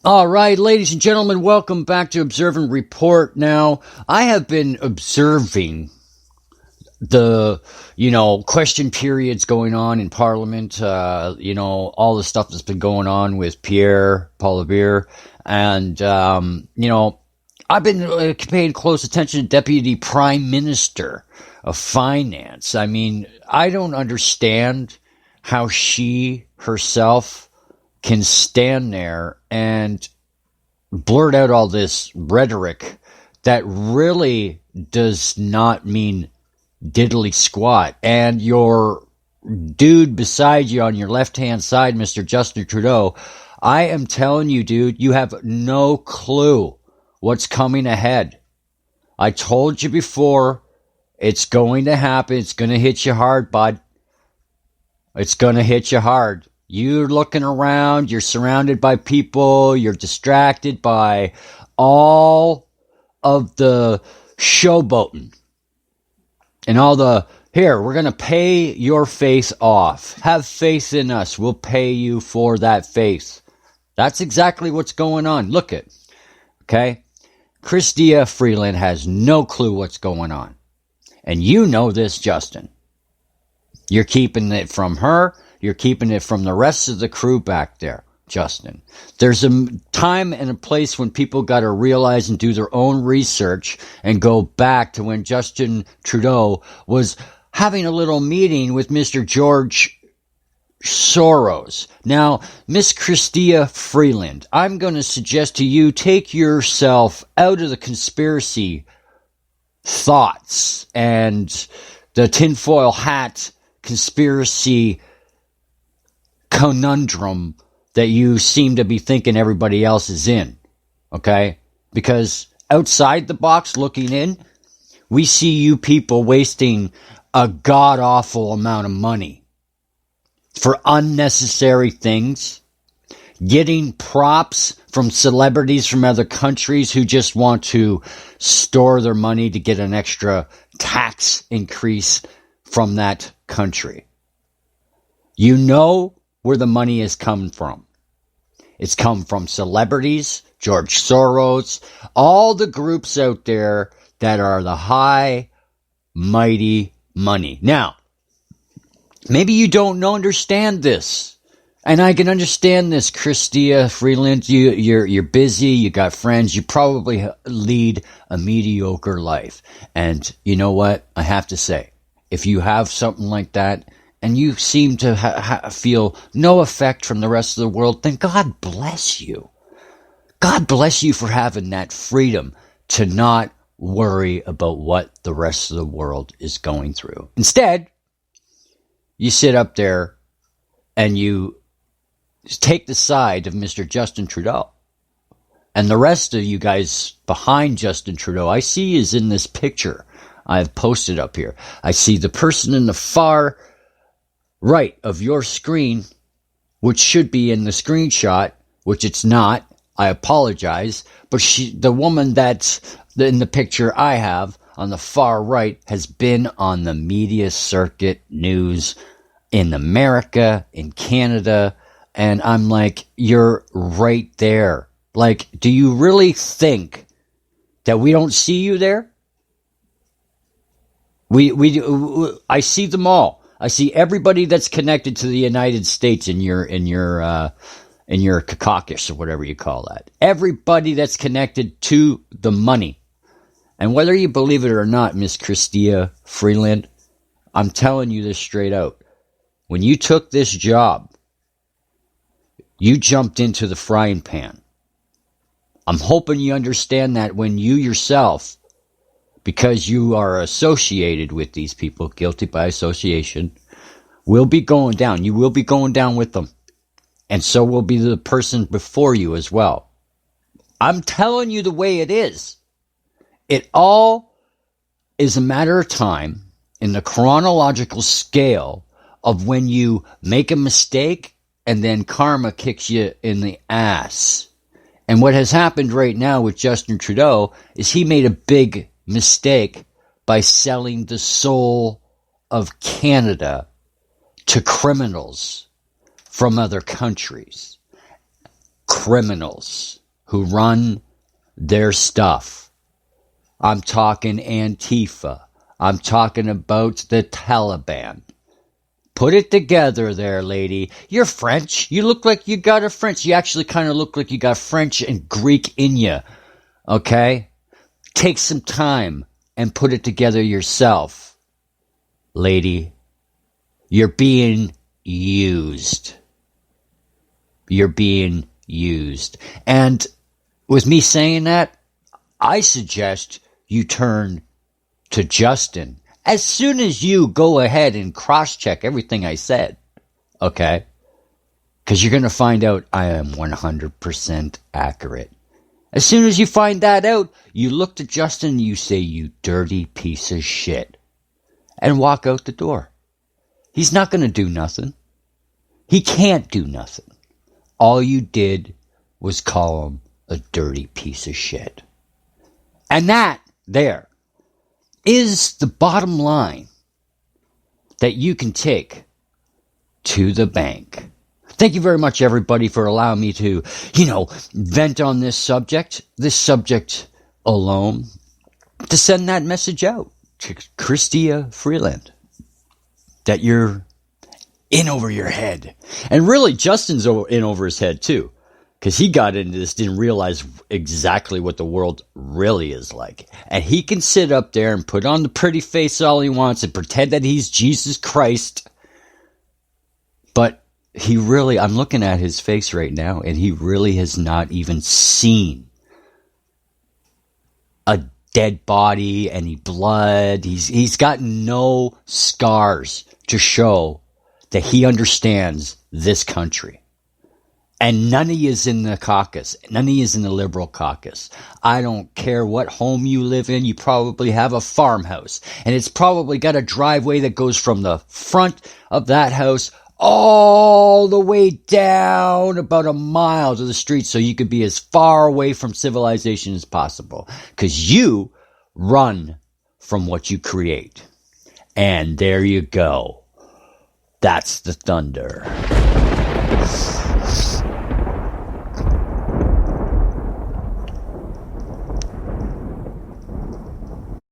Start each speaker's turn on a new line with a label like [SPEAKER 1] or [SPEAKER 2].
[SPEAKER 1] All right, ladies and gentlemen, welcome back to Observe and Report. Now, I have been observing the, question periods going on in Parliament, all the stuff that's been going on with Pierre Poilievre. And, I've been paying close attention to Deputy Prime Minister of Finance. I mean, I don't understand how she herself can stand there and blurt out all this rhetoric that really does not mean diddly squat. And your dude beside you on your left-hand side, Mr. Justin Trudeau, I am telling you, dude, you have no clue what's coming ahead. I told you before, it's going to happen. It's going to hit you hard, bud. It's going to hit you hard. You're looking around, you're surrounded by people, you're distracted by all of the showboating and all the, here, we're going to pay your faith off. Have faith in us. We'll pay you for that faith. That's exactly what's going on. Look it. Okay? Chrystia Freeland has no clue what's going on. And you know this, Justin. You're keeping it from her. You're keeping it from the rest of the crew back there, Justin. There's a time and a place when people got to realize and do their own research and go back to when Justin Trudeau was having a little meeting with Mr. George Soros. Now, Miss Chrystia Freeland, I'm going to suggest to you take yourself out of the conspiracy thoughts and the tinfoil hat conspiracy conundrum that you seem to be thinking everybody else is in, okay? Because outside the box looking in, we see you people wasting a god-awful amount of money for unnecessary things, getting props from celebrities from other countries who just want to store their money to get an extra tax increase from that country. You know where the money is coming from. It's come from celebrities, George Soros, all the groups out there that are the high, mighty money. Now, maybe you don't understand this. And I can understand this, Chrystia Freeland. You're busy, you got friends, you probably lead a mediocre life. And you know what? I have to say, if you have something like that, and you seem to feel no effect from the rest of the world, then God bless you. God bless you for having that freedom to not worry about what the rest of the world is going through. Instead, you sit up there and you take the side of Mr. Justin Trudeau. And the rest of you guys behind Justin Trudeau, I see is in this picture I've posted up here. I see the person in the far right of your screen, which should be in the screenshot, which it's not. I apologize. But the woman that's in the picture I have on the far right has been on the media circuit news in America, in Canada. And I'm like, you're right there. Like, do you really think that we don't see you there? I see them all. I see everybody that's connected to the United States in your caucus or whatever you call that. Everybody that's connected to the money. And whether you believe it or not, Miss Chrystia Freeland, I'm telling you this straight out. When you took this job, you jumped into the frying pan. I'm hoping you understand that when you yourself, because you are associated with these people, guilty by association, will be going down. You will be going down with them. And so will be the person before you as well. I'm telling you the way it is. It all is a matter of time in the chronological scale of when you make a mistake and then karma kicks you in the ass. And what has happened right now with Justin Trudeau is he made a big mistake by selling the soul of Canada to criminals from other countries. criminals who run their stuff. I'm talking Antifa. I'm talking about the Taliban. Put it together there, lady. You're French. You look like you got a French. You actually kind of look like you got French and Greek in you. Okay? Take some time and put it together yourself, lady. You're being used. You're being used. And with me saying that, I suggest you turn to Justin as soon as you go ahead and cross-check everything I said, okay? Because you're going to find out I am 100% accurate. As soon as you find that out, you look to Justin and you say, you dirty piece of shit, and walk out the door. He's not going to do nothing. He can't do nothing. All you did was call him a dirty piece of shit. And that, there, is the bottom line that you can take to the bank. Thank you very much, everybody, for allowing me to, vent on this subject alone, to send that message out to Chrystia Freeland, that you're in over your head. And really, Justin's in over his head, too. Because he got into this, didn't realize exactly what the world really is like. And he can sit up there and put on the pretty face all he wants and pretend that he's Jesus Christ. But he really, I'm looking at his face right now, and he really has not even seen a dead body, any blood. He's got no scars to show that he understands this country. And none of you is in the caucus. None of you is in the liberal caucus. I don't care what home you live in. You probably have a farmhouse. And it's probably got a driveway that goes from the front of that house all the way down about a mile to the street, so you could be as far away from civilization as possible. Because you run from what you create. And there you go. That's the thunder.